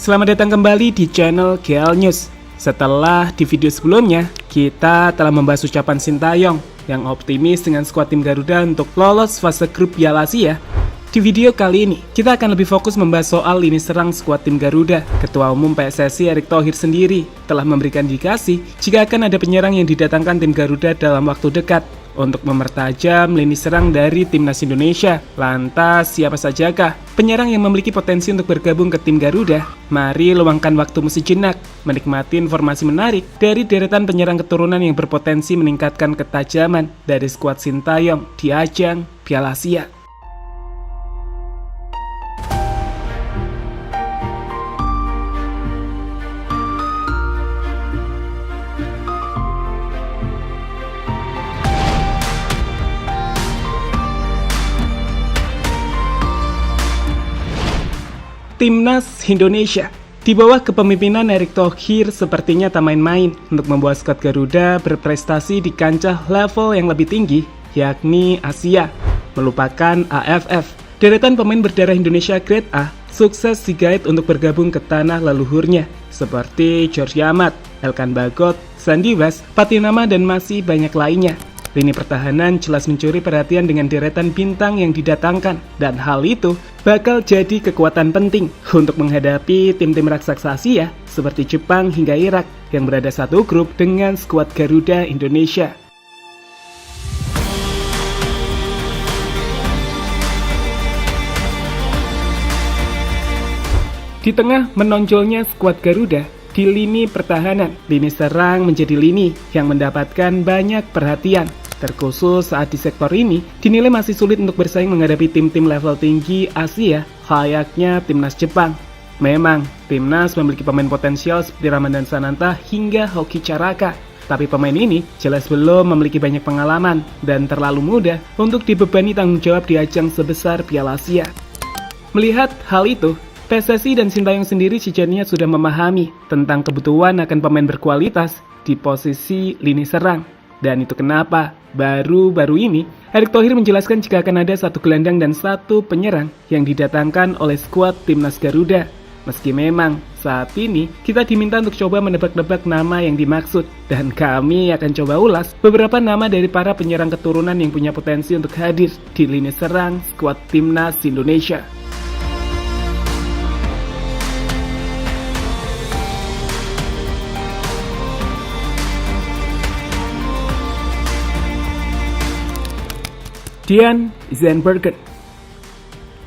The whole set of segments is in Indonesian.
Selamat datang kembali di channel GL News. Setelah di video sebelumnya, kita telah membahas ucapan Sintayong yang optimis dengan skuad tim Garuda untuk lolos fase grup Piala Asia. Di video kali ini, kita akan lebih fokus membahas soal lini serang skuad tim Garuda. Ketua Umum PSSI Erick Thohir sendiri telah memberikan indikasi jika akan ada penyerang yang didatangkan tim Garuda dalam waktu dekat untuk mempertajam lini serang dari timnas Indonesia. Lantas, siapa sajakah penyerang yang memiliki potensi untuk bergabung ke tim Garuda? Mari luangkan waktumu sejenak, menikmati informasi menarik dari deretan penyerang keturunan yang berpotensi meningkatkan ketajaman dari skuad Sintayong di ajang Piala Asia. Timnas Indonesia di bawah kepemimpinan Erick Thohir sepertinya tak main-main untuk membuat skuad Garuda berprestasi di kancah level yang lebih tinggi, yakni Asia, melupakan AFF. Deretan pemain berdarah Indonesia Grade A sukses digait untuk bergabung ke tanah leluhurnya, seperti George Amat, Elkan Bagot, Sandi West, Patinama, dan masih banyak lainnya. Lini pertahanan jelas mencuri perhatian dengan deretan bintang yang didatangkan, dan hal itu bakal jadi kekuatan penting untuk menghadapi tim-tim raksasa Asia seperti Jepang hingga Irak yang berada satu grup dengan skuad Garuda Indonesia. Di tengah menonjolnya skuad Garuda, di lini pertahanan, lini serang menjadi lini yang mendapatkan banyak perhatian. Terkhusus saat di sektor ini dinilai masih sulit untuk bersaing menghadapi tim-tim level tinggi Asia, layaknya timnas Jepang. Memang, timnas memiliki pemain potensial seperti Ramadhan Sananta hingga Hoki Caraka. Tapi pemain ini jelas belum memiliki banyak pengalaman dan terlalu muda untuk dibebani tanggung jawab di ajang sebesar Piala Asia. Melihat hal itu, PSSI dan Sintayong sendiri sejatinya sudah memahami tentang kebutuhan akan pemain berkualitas di posisi lini serang. Dan itu kenapa baru-baru ini Erick Thohir menjelaskan jika akan ada satu gelandang dan satu penyerang yang didatangkan oleh skuad timnas Garuda. Meski memang saat ini kita diminta untuk coba menebak-nebak nama yang dimaksud, dan kami akan coba ulas beberapa nama dari para penyerang keturunan yang punya potensi untuk hadir di lini serang skuad timnas Indonesia. Dean Zandbergen.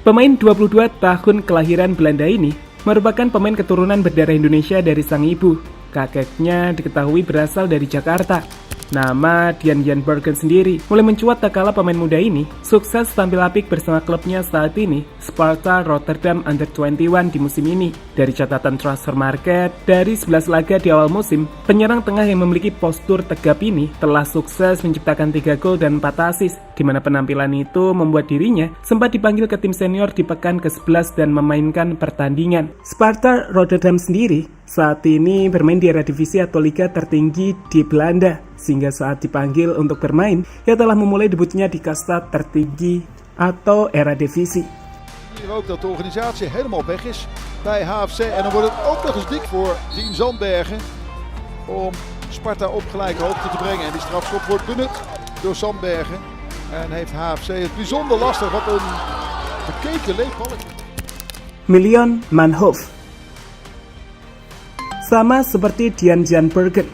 Pemain 22 tahun kelahiran Belanda ini merupakan pemain keturunan berdarah Indonesia dari sang ibu. Kakeknya diketahui berasal dari Jakarta. Nama Dean Zandbergen sendiri mulai mencuat tak kala pemain muda ini sukses tampil apik bersama klubnya saat ini, Sparta Rotterdam Under 21 di musim ini. Dari catatan transfer market, dari 11 laga di awal musim, penyerang tengah yang memiliki postur tegap ini telah sukses menciptakan 3 gol dan 4 assist, di mana penampilan itu membuat dirinya sempat dipanggil ke tim senior di pekan ke-11 dan memainkan pertandingan. Sparta Rotterdam sendiri saat ini bermain di Eredivisie atau liga tertinggi di Belanda, sehingga saat dipanggil untuk bermain, ia telah memulai debutnya di kasta tertinggi atau Eredivisie. Hier ook dat de organisatie helemaal weg is bij HFC en dan wordt het ook nog eens dik voor Dean Zandbergen om Sparta op gelijke hoogte te brengen. En die strafschop wordt benut door Zandbergen en heeft HFC het bijzonder lastig. Wat een bekeken leefballetje. Milion Manhoef. Sama seperti Dean Zandbergen,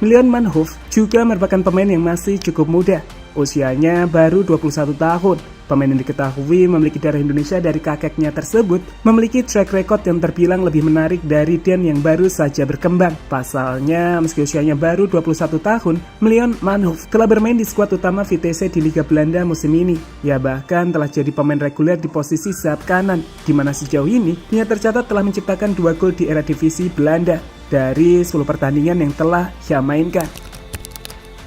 Milion Manhoef juga merupakan pemain yang masih cukup muda. Usianya baru 21 tahun. Pemain yang diketahui memiliki darah Indonesia dari kakeknya tersebut memiliki track record yang terbilang lebih menarik dari Dean yang baru saja berkembang. Pasalnya, meski usianya baru 21 tahun, Milion Manhoef telah bermain di skuad utama Vitesse di Liga Belanda musim ini. Ia bahkan telah jadi pemain reguler di posisi sayap kanan, di mana sejauh ini ia tercatat telah menciptakan 2 gol di Eredivisie Belanda dari 10 pertandingan yang telah ia mainkan.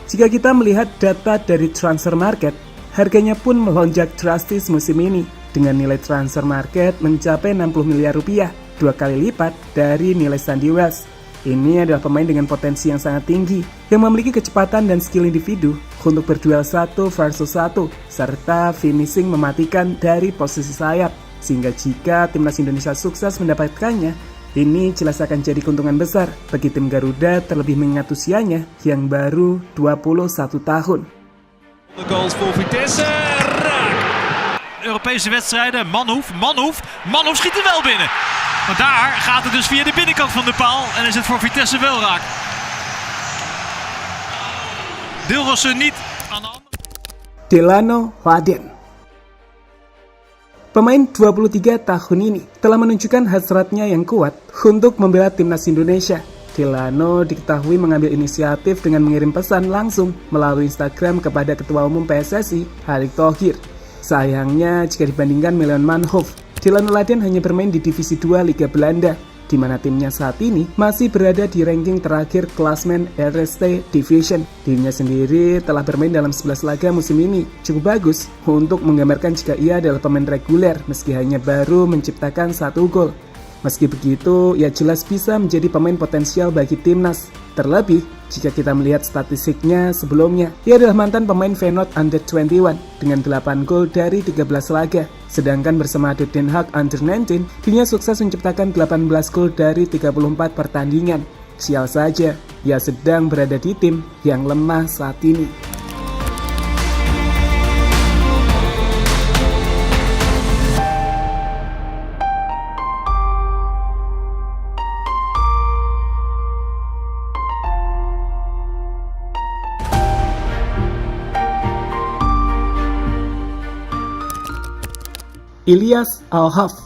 Jika kita melihat data dari transfer market, harganya pun melonjak drastis musim ini dengan nilai transfer market mencapai 60 miliar rupiah, 2 kali lipat dari nilai Sandi West. Ini adalah pemain dengan potensi yang sangat tinggi yang memiliki kecepatan dan skill individu untuk berduel 1 versus 1 serta finishing mematikan dari posisi sayap. Sehingga jika timnas Indonesia sukses mendapatkannya, Ini jelas akan jadi keuntungan besar bagi tim Garuda, terlebih mengingat usianya yang baru 21 tahun. De goals voor Vitesse. Raak. Europese wedstrijden. Manhoef schiet er wel binnen. Maar daar gaat het dus via de binnenkant van de paal. En is het voor Vitesse wel raak. Dilrosun niet aan de andere. Delano Laden. Pemain 23 tahun ini telah menunjukkan hasratnya yang kuat untuk membela timnas Indonesia. Delano diketahui mengambil inisiatif dengan mengirim pesan langsung melalui Instagram kepada Ketua Umum PSSI, Erick Thohir. Sayangnya, jika dibandingkan Milan Manhoef, Delano Laden hanya bermain di Divisi 2 Liga Belanda, di mana timnya saat ini masih berada di ranking terakhir klasmen RST Division. Timnya sendiri telah bermain dalam 11 laga musim ini, cukup bagus untuk menggambarkan jika ia adalah pemain reguler meski hanya baru menciptakan 1 gol. Meski begitu, ia jelas bisa menjadi pemain potensial bagi timnas. Terlebih, jika kita melihat statistiknya sebelumnya, ia adalah mantan pemain Feyenoord Under 21 dengan 8 gol dari 13 laga. Sedangkan bersama ADO Den Haag Under 19, dirinya sukses menciptakan 18 gol dari 34 pertandingan. Sial saja, ia sedang berada di tim yang lemah saat ini. Ilyas Al-Haf.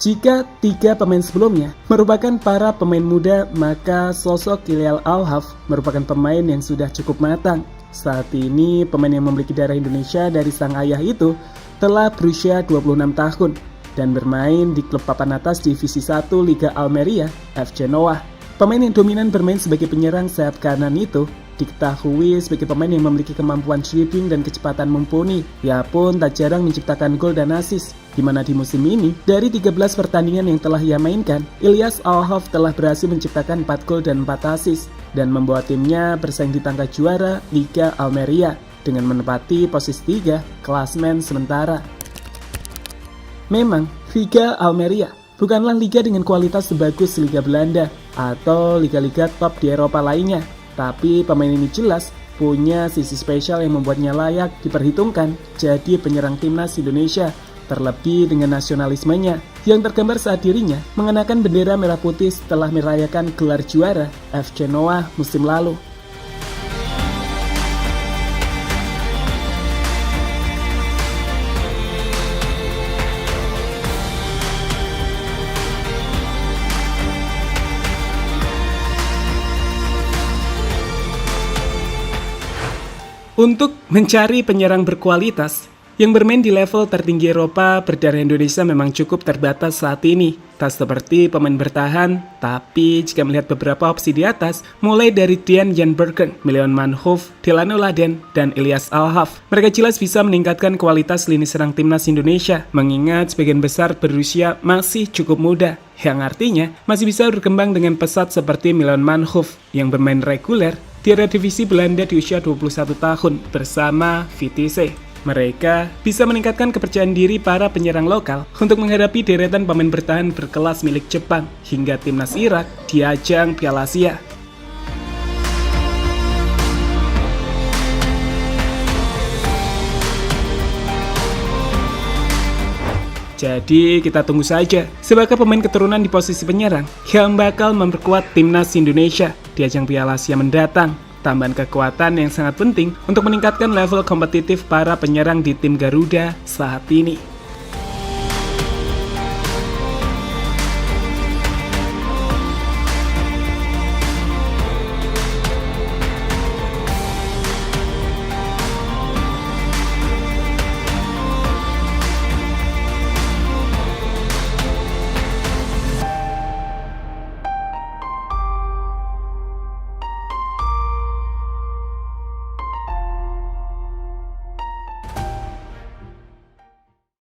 Jika 3 pemain sebelumnya merupakan para pemain muda, maka sosok Ilyas Al-Haf merupakan pemain yang sudah cukup matang. Saat ini, pemain yang memiliki darah Indonesia dari sang ayah itu telah berusia 26 tahun dan bermain di klub papan atas Divisi 1 Liga Almeria, FC Noah. Pemain yang dominan bermain sebagai penyerang sayap kanan itu diketahui sebagai pemain yang memiliki kemampuan dribbling dan kecepatan mumpuni. Ia pun tak jarang menciptakan gol dan assist, di mana di musim ini, dari 13 pertandingan yang telah ia mainkan, Ilyas Al-Haf telah berhasil menciptakan 4 gol dan 4 assist, dan membawa timnya bersaing di tangga juara Liga Almeria, dengan menempati posisi 3 klasmen sementara. Memang, Liga Almeria bukanlah liga dengan kualitas sebagus Liga Belanda, atau liga-liga top di Eropa lainnya. Tapi pemain ini jelas punya sisi spesial yang membuatnya layak diperhitungkan jadi penyerang timnas Indonesia, terlebih dengan nasionalismenya yang tergambar saat dirinya mengenakan bendera merah putih setelah merayakan gelar juara FC Noah musim lalu. Untuk mencari penyerang berkualitas yang bermain di level tertinggi Eropa, berdarah Indonesia memang cukup terbatas saat ini. Tak seperti pemain bertahan, tapi jika melihat beberapa opsi di atas, mulai dari Dejan Jan Bergen, Milan Manhoef, Delano Laden, dan Ilyas Al-Haf, mereka jelas bisa meningkatkan kualitas lini serang timnas Indonesia, mengingat sebagian besar berusia masih cukup muda, yang artinya masih bisa berkembang dengan pesat seperti Milan Manhoef yang bermain reguler di Eredivisie Belanda di usia 21 tahun bersama Vitesse. Mereka bisa meningkatkan kepercayaan diri para penyerang lokal untuk menghadapi deretan pemain bertahan berkelas milik Jepang hingga timnas Irak di ajang Piala Asia. Jadi kita tunggu saja sebagai pemain keturunan di posisi penyerang yang bakal memperkuat timnas Indonesia di ajang Piala Asia mendatang. Tambahan kekuatan yang sangat penting untuk meningkatkan level kompetitif para penyerang di tim Garuda saat ini.